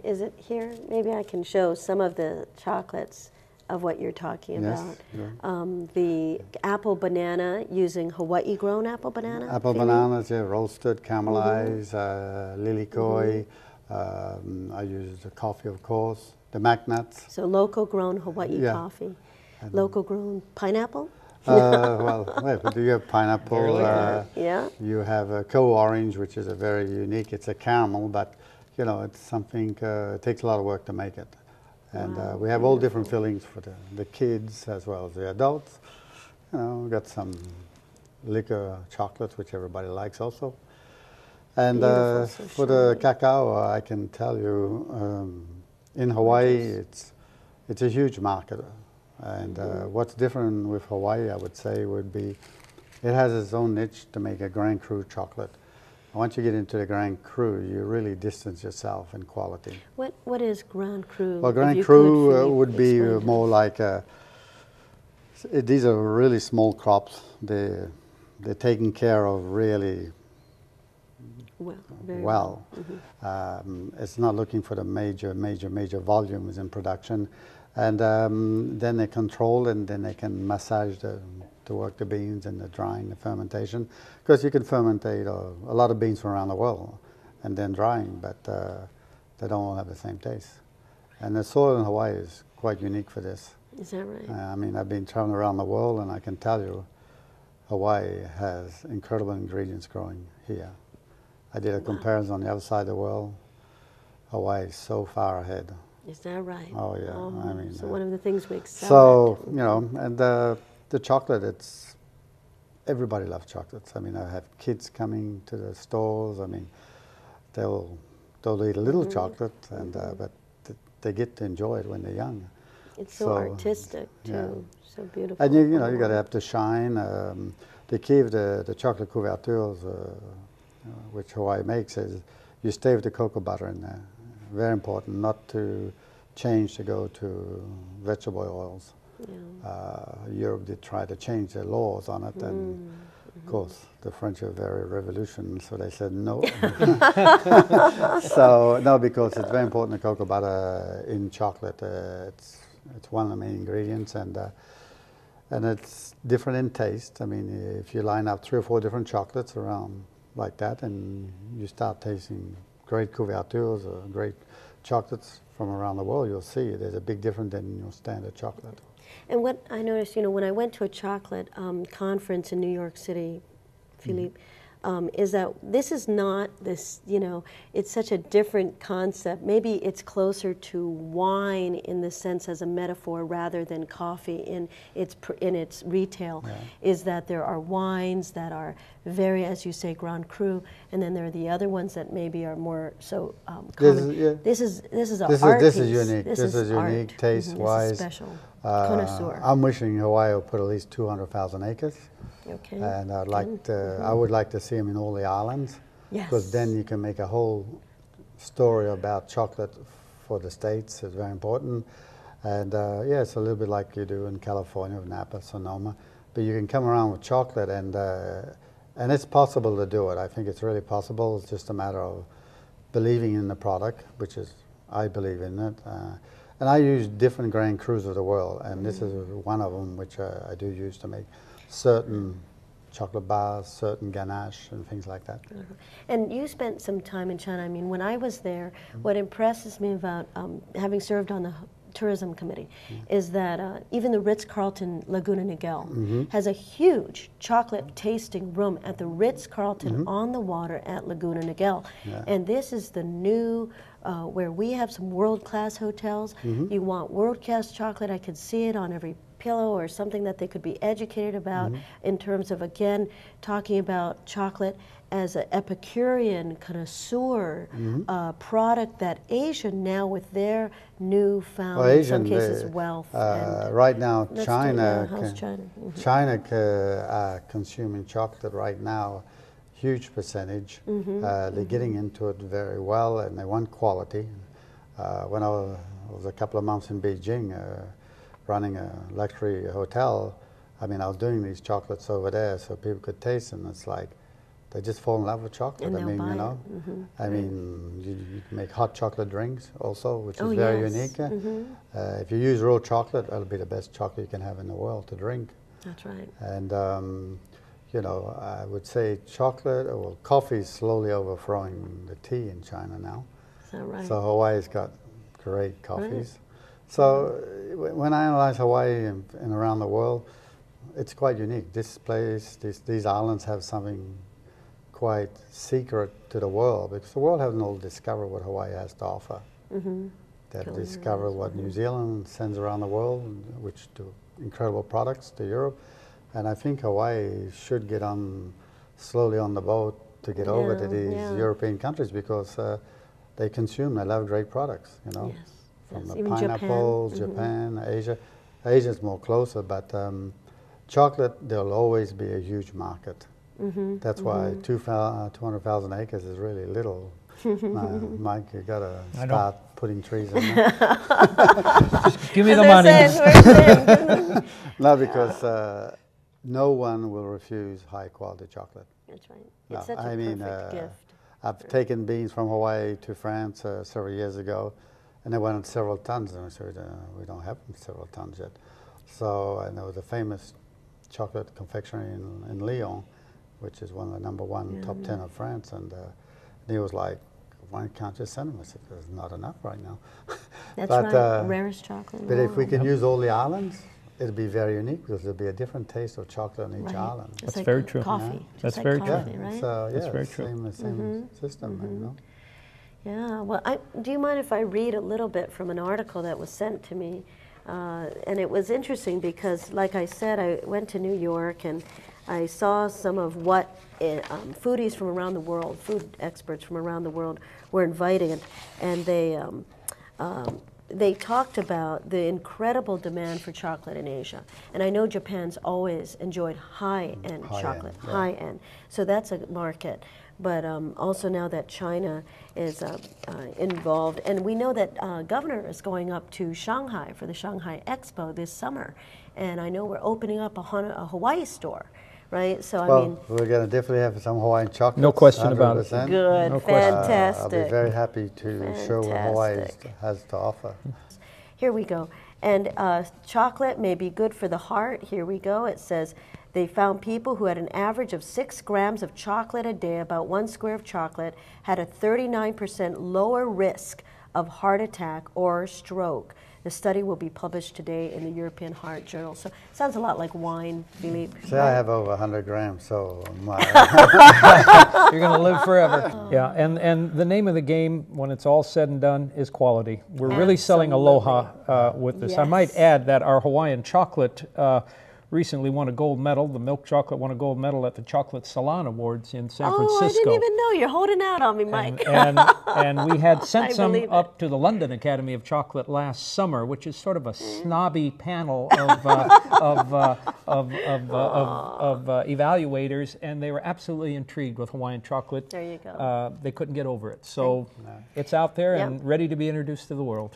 is it here? Maybe I can show some of the chocolates of what you're talking about. Sure. The apple banana, using Hawaii grown apple banana. Apple bananas, yeah, roasted, caramelized, lilikoi. I use the coffee, of course, the magnets. So local grown Hawaii coffee. And local grown pineapple? Do you have pineapple? Yeah. You have a co-orange, which is a very unique, it's a caramel, but you know, it's something, it takes a lot of work to make it. And we have all different fillings for the kids as well as the adults. You know, we've got some liquor chocolates, which everybody likes also. And for the cacao, I can tell you, in Hawaii, it's a huge market. And what's different with Hawaii, I would say, would be it has its own niche to make a Grand Cru chocolate. Once you get into the Grand Cru, you really distance yourself in quality. What is Grand Cru? Well, Grand Cru would be more like these are really small crops. They're taken care of really well. It's not looking for the major volumes in production. And then they control, and then they can massage to work the beans and the drying, the fermentation. Because you can fermentate a lot of beans from around the world and then drying, but they don't all have the same taste. And the soil in Hawaii is quite unique for this. Is that right? I mean, I've been traveling around the world, and I can tell you, Hawaii has incredible ingredients growing here. I did a comparison on the other side of the world. Hawaii is so far ahead. Is that right? Oh yeah, I mean. So one of the things we excel at. You know, and the chocolate, everybody loves chocolates. I mean, I have kids coming to the stores. I mean, they'll eat a little chocolate, and but they get to enjoy it when they're young. It's so artistic too, so beautiful. And you know, you got to have to shine. The key of the chocolate couvertures, which Hawaii makes, is you stay with the cocoa butter in there. Very important not to change to go to vegetable oils. Europe did try to change their laws on it, and of course the French are very revolutionary, so they said no. So no, because it's very important, the cocoa butter in chocolate. It's one of the main ingredients, and it's different in taste. I mean, if you line up 3 or 4 different chocolates around like that, and you start tasting great couvertures or great chocolates from around the world, you'll see there's a big difference than your standard chocolate. And what I noticed, you know, when I went to a chocolate conference in New York City, Philippe, is that this is not this, you know, it's such a different concept. Maybe it's closer to wine in the sense as a metaphor rather than coffee in its retail, is that there are wines that are very, as you say, Grand Cru, and then there are the other ones that maybe are more so common. This is an art piece. This is unique. This is unique, taste-wise. This is special. Connoisseur. I'm wishing Hawaii will put at least 200,000 acres. Okay. And I would like to see them in all the islands. Yes. Because then you can make a whole story about chocolate for the States. It's very important. And yeah, it's a little bit like you do in California with Napa, Sonoma. But you can come around with chocolate, and it's possible to do it. I think it's really possible. It's just a matter of believing in the product, which is, I believe in it. And I use different Grand Crus of the world, and this is one of them which I do use to make certain chocolate bars, certain ganache, and things like that. And you spent some time in China. I mean, when I was there, what impresses me about having served on the tourism committee is that even the Ritz-Carlton Laguna Niguel has a huge chocolate tasting room at the Ritz-Carlton on the water at Laguna Niguel. And this is the new, where we have some world-class hotels. You want world-class chocolate, I could see it on every pillow or something that they could be educated about in terms of, again, talking about chocolate as an Epicurean connoisseur product that Asia now, with their newfound, in some cases, wealth. Right now, China consuming chocolate right now, huge percentage. They're getting into it very well, and they want quality. When I was a couple of months in Beijing, running a luxury hotel, I mean, I was doing these chocolates over there so people could taste them. It's like, they just fall in love with chocolate. And I mean, they'll you buy know, it. I mean, you can make hot chocolate drinks also, which Oh, is very yes. unique. If you use raw chocolate, that'll be the best chocolate you can have in the world to drink. That's right. And you know, I would say chocolate, well, coffee is slowly overthrowing the tea in China now. Is that right? So Hawaii's got great coffees. So when I analyze Hawaii and around the world, it's quite unique. This place, these islands have something quite secret to the world, because the world hasn't all discovered what Hawaii has to offer. They've discovered what New Zealand sends around the world, which do incredible products to Europe. And I think Hawaii should get on slowly on the boat to get over to these European countries, because they love great products, you know. Yes. From the Even pineapple, Japan, Asia. Asia's more closer, but chocolate, there'll always be a huge market. That's why 200,000 acres is really little. Mike, you gotta start putting trees in there. Just give me the money. No, because no one will refuse high quality chocolate. That's right. No, It's such a I mean, perfect gift. I've taken beans from Hawaii to France several years ago, and they wanted several tons, and I said, we don't have several tons yet. So I know the famous chocolate confectionery in Lyon, which is one of the #1 top 10 of France, and he was like, why can't you send them? I said, there's not enough right now. That's but, right, rarest chocolate in the But if we world. can use all the islands, it'll be very unique, because there'll be a different taste of chocolate on each island. It's That's like very true. Coffee. Yeah. Just That's like very coffee, true. right? That's very true. Same system, you know. Yeah, well, do you mind if I read a little bit from an article that was sent to me? And it was interesting because, like I said, I went to New York and I saw some of what foodies from around the world, food experts from around the world were invited, and they talked about the incredible demand for chocolate in Asia. And I know Japan's always enjoyed high-end chocolate, high-end. So that's a market. But also now that China is involved, and we know that Governor is going up to Shanghai for the Shanghai Expo this summer, and I know we're opening up a Hawaii store, right? So I mean, we're going to definitely have some Hawaiian chocolate. No question about it. Good, No question. fantastic. I'll be very happy to show what Hawaii has to offer. Here we go. And chocolate may be good for the heart. Here we go. It says they found people who had an average of 6 grams of chocolate a day, about 1 square of chocolate, had a 39% lower risk of heart attack or stroke. The study will be published today in the European Heart Journal. So it sounds a lot like wine, Philippe. See, I have over 100 grams, so you're going to live forever. Yeah, and the name of the game, when it's all said and done, is quality. We're really selling aloha with this. Yes. I might add that our Hawaiian chocolate recently won a gold medal. The milk chocolate won a gold medal at the Chocolate Salon Awards in San Francisco. I didn't even know. You're holding out on me, Mike. And we had sent I some believe it. up to the London Academy of Chocolate last summer, which is sort of a snobby panel of evaluators, and they were absolutely intrigued with Hawaiian chocolate. There you go. They couldn't get over it. So it's out there and ready to be introduced to the world.